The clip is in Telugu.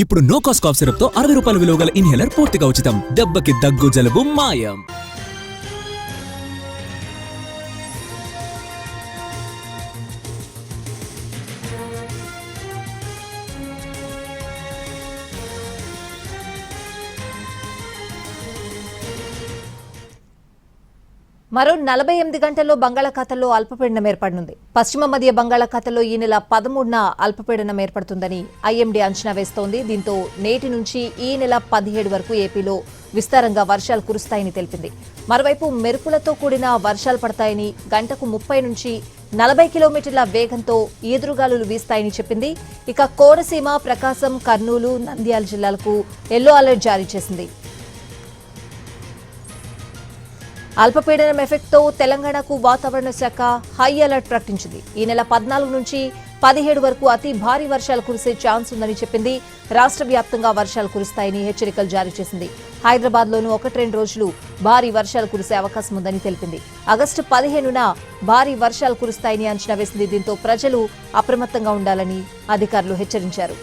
ఇప్పుడు నో కాస్ట్ కాఫ్ సిరప్ తో 60 రూపాయల విలువ గల ఇన్హేలర్ పూర్తిగా ఉచితం. దెబ్బకి దగ్గు జలుబు మాయం. మరో 48 గంటల్లో బంగాళాఖాతంలో అల్పపీడనం ఏర్పడనుంది. పశ్చిమ మధ్య బంగాళాఖాతంలో ఈ నెల 13న అల్పపీడనం ఏర్పడుతుందని ఐఎండీ అంచనా వేస్తోంది. దీంతో నేటి నుంచి ఈ నెల 17 వరకు ఏపీలో విస్తారంగా వర్షాలు కురుస్తాయని తెలిపింది. మరోవైపు మెరుపులతో కూడిన వర్షాలు పడతాయని, గంటకు 30 నుంచి 40 కిలోమీటర్ల వేగంతో ఈదురుగాలులు వీస్తాయని చెప్పింది. ఇక కోనసీమ, ప్రకాశం, కర్నూలు, నంద్యాల జిల్లాలకు ఎల్లో అలర్ట్ జారీ చేసింది. అల్పపీడనం ఎఫెక్ట్తో తెలంగాణకు వాతావరణ శాఖ హై అలర్ట్ ప్రకటించింది. ఈ నెల 14 నుంచి 17 వరకు అతి భారీ వర్షాలు కురిసే ఛాన్స్ ఉందని చెప్పింది. రాష్ట్ర వ్యాప్తంగా వర్షాలు కురుస్తాయని హెచ్చరికలు జారీ చేసింది. హైదరాబాద్లోనూ 1-2 రోజులు భారీ వర్షాలు కురిసే అవకాశం ఉందని తెలిపింది. ఆగస్టు 15న భారీ వర్షాలు కురుస్తాయని అంచనా వేసింది. దీంతో ప్రజలు అప్రమత్తంగా ఉండాలని అధికారులు హెచ్చరించారు.